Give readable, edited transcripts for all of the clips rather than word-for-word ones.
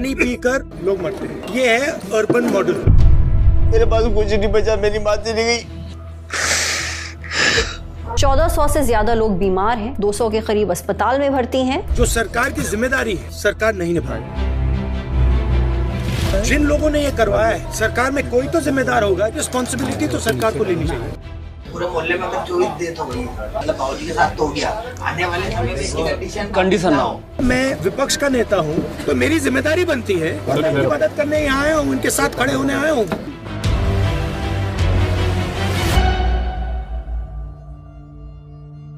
पानी पीकर लोग मरते हैं। ये है अर्बन मॉडल। मेरे पास कुछ नहीं बचा, मेरी माँ चली गई। 1400 से ज्यादा लोग बीमार हैं, 200 के करीब अस्पताल में भर्ती हैं। जो सरकार की जिम्मेदारी है सरकार नहीं निभाई। जिन लोगों ने ये करवाया है सरकार में कोई तो जिम्मेदार होगा, रिस्पॉन्सिबिलिटी तो सरकार को लेनी चाहिए। पूरे मोहल्ले में अगर 24 डेथ हो गई, मतलब बाबूजी के साथ तो हो गया, आने वाले समय में इसकी कंडीशन ना हो। मैं विपक्ष का नेता हूँ तो मेरी जिम्मेदारी बनती है और मैं उनकी मदद करने यहाँ आया हूँ, उनके साथ खड़े होने आया हूँ।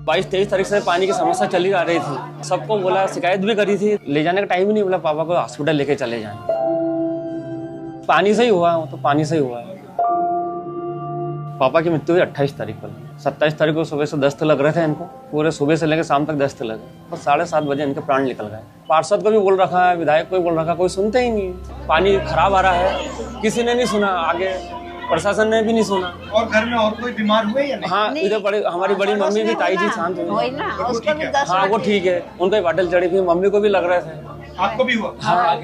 22-23 तारीख से पानी की समस्या चली आ रही थी। सबको बोला, शिकायत भी करी थी, ले जाने का टाइम ही नहीं बोला, पापा को हॉस्पिटल लेके चले जाएं। पानी से ही हुआ, तो पानी से ही हुआ है। पापा की मृत्यु हुई 28 तारीख को। 27 तारीख को सुबह से दस्त लग रहे थे इनको, पूरे सुबह से लेकर शाम तक दस्त लगे, और 7:30 बजे इनके प्राण निकल गए। पार्षद को भी बोल रखा है, विधायक को भी बोल रखा, कोई सुनते ही नहीं। पानी खराब आ रहा है, किसी ने नहीं सुना, आगे प्रशासन ने भी नहीं सुना। और घर में और कोई बीमार हुए या नहीं? हाँ, इधर बड़े हमारी बड़ी मम्मी भी, ताई जी शांत हुई। हाँ, वो ठीक है, उनको बाटल चढ़ी थी, मम्मी को भी लग रहे थे। आपको भी हुआ? हाँ,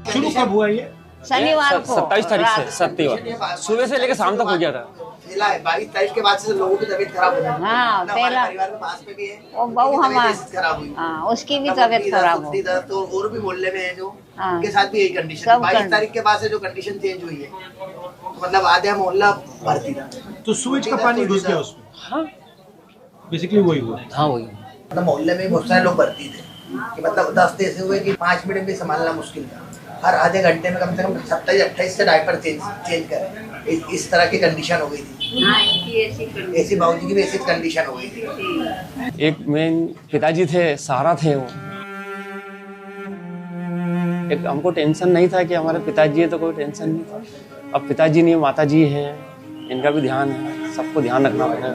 शुरू कब हुआ ये? शनिवार को 27 तारीख से, सत्यवार सुबह से लेकर शाम तक हो गया था। 22 तारीख के बाद से लोगों की तबीयत खराब हो गई। हाँ, पहला परिवार में पास में भी है, वो बहू हमारी खराब हुई। हाँ, उसकी भी तबीयत खराब हो। तो और भी मोहल्ले में है जो हाँ, उनके साथ भी यही कंडीशन। 22 तारीख के बाद से जो कंडीशन चेंज हुई है, तो मतलब आधा मोहल्ला भर्ती था। तो सूरज का पानी घुस गया उसमें? हाँ, बेसिकली वही हुआ। हाँ, वही। मतलब मोहल्ले में बहुत सारे लोग भर्ती थे कि मतलब 10 ऐसे हुए कि 5 मिनट भी संभालना मुश्किल था। हर आधे घंटे में कम से कम 27-28 से डायपर चेंज करें, इस तरह की कंडीशन हो गई थी। ऐसी बाबूजी की भी ऐसी कंडीशन हो गई थी। एक मेन पिताजी थे, सहारा थे वो। एक हमको टेंशन नहीं था कि हमारे पिताजी है, तो कोई टेंशन नहीं था। अब पिताजी नहीं, माताजी है, इनका भी ध्यान है, सबको ध्यान रखना पड़ेगा।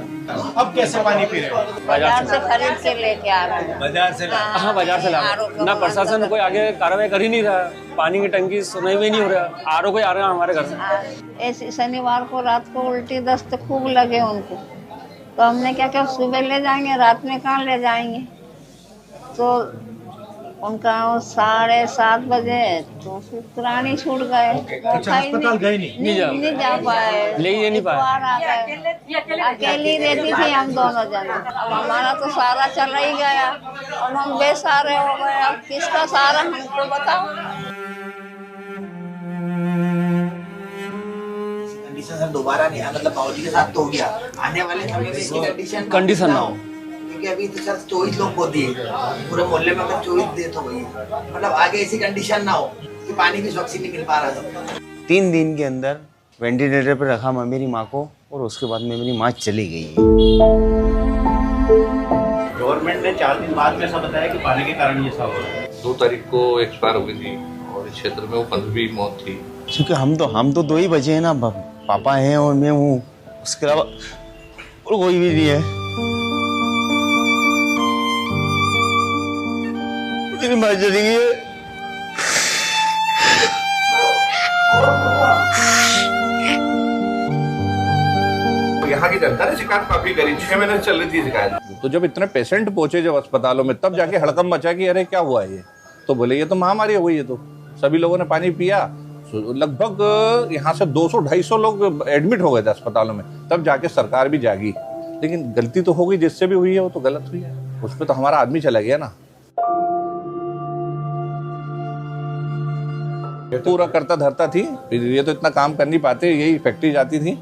अब कैसे पानी पी रहे हो? बाजार से खरीद के लेके आ रहे हैं। बाजार से? हाँ, बाजार से ला रहे हैं। ना प्रशासन कोई आगे कार्रवाई कर ही नहीं रहा, पानी की टंकी सुनाई भी नहीं हो रहा। आरओ कोई आ रहा है हमारे घर से। ऐसे शनिवार को रात को उल्टी दस्त खूब लगे उनको, तो हमने क्या क्या सुबह ले जाएंगे, रात में कहाँ ले जाएंगे। तो उनका 7:30 बजे तो प्राणी छूट गए। अस्पताल गए नहीं जा पाए, ले ही नहीं पाए। अकेली रहती थी हम दोनों जने। अब हमारा तो सारा चला ही गया, अब हम बेसहारे हो गए। अब किसका सहारा हमको बताओ। कंडीशन सर दोबारा नहीं, मतलब बाबूजी के साथ तो हो गया, आने वाले समय में इसकी कंडीशन ना हो। अभी तो सर 24 लोग को दिए, पूरे मोहल्ले में अगर 24 डेथ हो गई, मतलब आगे ऐसी कंडीशन ना हो कि पानी भी स्वच्छ नहीं मिल पा रहा था। 3 दिन के अंदर वेंटिलेटर पर रखा मैं मेरी माँ को, और उसके बाद में मेरी माँ चली गई है। गवर्नमेंट ने 4 दिन बाद में ऐसा बताया कि पानी के कारण ये सब हो रहा है। 2 तारीख को एक्सपायर हो गई थी और इस क्षेत्र में वो 15वीं मौत थी। क्योंकि हम तो 2 ही बचे हैं ना, पापा हैं और मैं हूँ, उसके अलावा और कोई भी नहीं है। मेरी माँ चली गई है। यहाँ की जनता ने शिकायत काफी करी, 6 महीने चल रही थी शिकायत। तो जब इतने पेशेंट पहुंचे जब अस्पतालों में, तब जाके हड़कंप मचा कि अरे क्या हुआ ये, तो बोले ये तो महामारी हो गई है। तो सभी लोगों ने पानी पिया, लगभग यहाँ से 200-250 लोग एडमिट हो गए थे अस्पतालों में। तब जाके सरकार भी जागी, लेकिन गलती तो हो गई, जिससे भी हुई है वो तो गलत हुई है। उस पर तो हमारा आदमी चला गया ना। पूरा करता धरता थी, ये तो इतना काम कर नहीं पाते, यही फैक्ट्री जाती थी।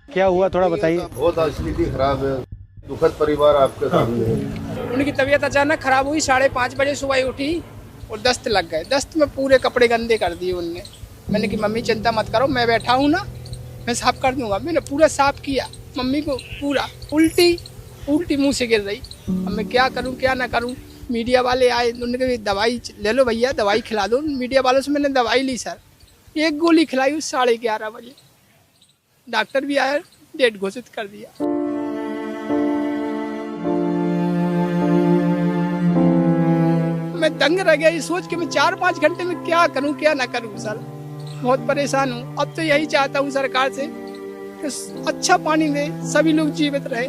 क्या हुआ थोड़ा बताइए। बहुत स्थिति खराब है, दुखद परिवार आपके सामने है। उनकी तबीयत अचानक खराब हुई, 5:30 बजे सुबह उठी और दस्त लग गए। दस्त में पूरे कपड़े गंदे कर दिए उनने। मैंने कि मम्मी चिंता मत करो, मैं बैठा हूँ ना, मैं साफ कर दूंगा। मैंने पूरा साफ किया, मम्मी को पूरा उल्टी मुंह से गिर रही। अब मैं क्या करूँ क्या ना करूँ, मीडिया वाले आए, उन्होंने कहा दवाई ले लो भैया, दवाई खिला दो। मीडिया वालों से मैंने दवाई ली सर, 1 गोली खिलाई 11:30 बजे। डॉक्टर भी आया, डेट घोषित कर दिया। मैं दंग रह गया ये सोच के मैं 4-5 घंटे में क्या करूं क्या ना करूं सर। बहुत परेशान हूं। अब तो यही चाहता हूं सरकार से कि अच्छा पानी दे, सभी लोग जीवित रहे।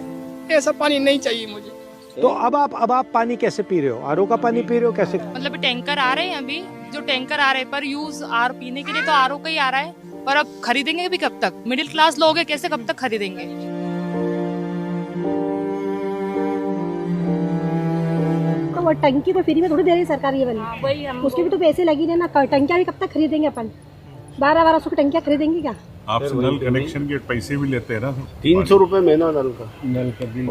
ऐसा पानी नहीं चाहिए मुझे। तो अब आप पानी कैसे पी रहे हो? आरओ का पानी पी रहे हो कैसे? मतलब टैंकर आ रहे हैं अभी, जो टैंकर आ रहे हैं पर यूज आर पीने के लिए तो आरओ का ही आ रहा है, पर अब खरीदेंगे भी कब तक? मिडिल क्लास लोग हैं, कैसे कब तक खरीदेंगे? वो टंकी तो फ्री में थोड़ी दे रही सरकार ये वाली, उसके भी तो पैसे लगी है ना। टंकियाँ भी कब तक खरीदेंगे अपन? 1200 की टंकियाँ खरीदेंगे क्या? आपसे नल कनेक्शन के पैसे भी लेते हैं ना? 300 रुपए महीना नल का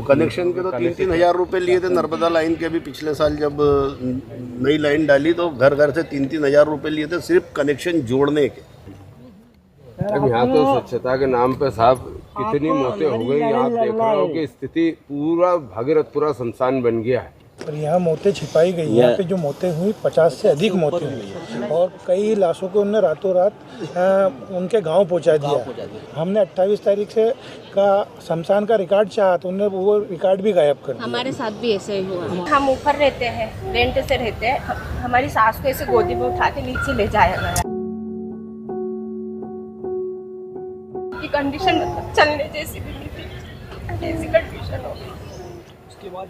कनेक्शन के तो 3-3 हजार रुपए लिए थे। नर्मदा लाइन के भी पिछले साल जब नई लाइन डाली तो घर घर से 3-3 हजार रुपए लिए थे सिर्फ कनेक्शन जोड़ने के। अब यहाँ तो स्वच्छता के नाम पे साहब कितनी मौतें हो गई। आप देख रहे हो कि स्थिति पूरा भागीरथपुरा शमशान बन गया है। और यहाँ मौतें छिपाई गई। यहाँ पे जो मौतें हुई 50 से अधिक मौतें हुई और कई लाशों को उन्होंने रातों रात उनके गांव पहुँचा दिया। हमने 28 तारीख से का शमशान का रिकॉर्ड चाहा तो उन्होंने वो रिकॉर्ड भी गायब कर दिया। हमारे साथ भी ऐसे ही हुआ। हम ऊपर रहते हैं, रेंट से रहते हैं। हमारी सास को ऐसे गोदी में उठा के नीचे ले जाया गया। की कंडीशन चलने जैसी भी नहीं थी, ऐसी कंडीशन हो गई। उसके बाद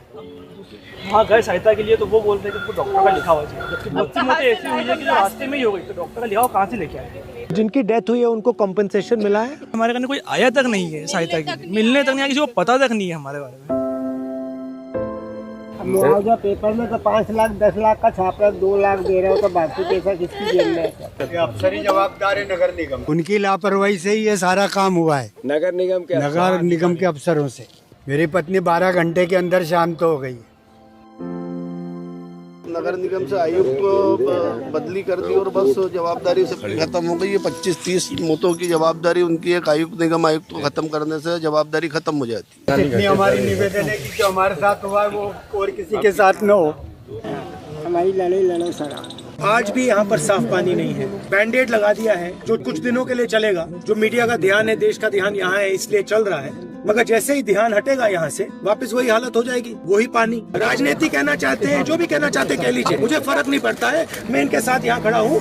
वहाँ गए सहायता के लिए तो वो बोलते हैं कि डॉक्टर का लिखा हुआ चाहिए, जबकि बहुत सी मौतें ऐसी हुई है कि जो रास्ते में ही हो गई। तो डॉक्टर का लिखा हुआ कहाँ से लेके आए? जिनकी डेथ हुई है उनको कंपनसेशन मिला है? हमारे कहने कोई आया तक नहीं है सहायता की, मिलने तक नहीं आया, किसी को पता तक नहीं है हमारे बारे में। मुआवजा पेपर में तो 5 लाख 10 लाख का छाप रहा, 2 लाख दे रहे हो तो बाकी पैसा किसकी जेब में है? अफसरी जवाबदार है नगर निगम, उनकी लापरवाही से ही ये सारा काम हुआ है। नगर निगम के अफसरों से। मेरी पत्नी 12 घंटे के अंदर शांत हो गई। नगर निगम से आयुक्त को बदली कर दी और बस जवाबदारी सबकी खत्म हो गई। ये 25-30 मौतों की जवाबदारी उनकी एक आयुक्त निगम आयुक्त को खत्म करने से जवाबदारी खत्म हो जाती है। इतनी हमारी निवेदन है कि जो हमारे साथ हुआ है वो और किसी के साथ न हो। हमारी लड़ाई सर। आज भी यहाँ पर साफ पानी नहीं है। बैंडेड लगा दिया है जो कुछ दिनों के लिए चलेगा। जो मीडिया का ध्यान है, देश का ध्यान यहाँ है इसलिए चल रहा है, मगर जैसे ही ध्यान हटेगा यहाँ से वापस वही हालत हो जाएगी, वही पानी। राजनीति कहना चाहते हैं, जो भी कहना चाहते हैं कह लीजिए, मुझे फर्क नहीं पड़ता है। मैं इनके साथ यहाँ खड़ा हूँ।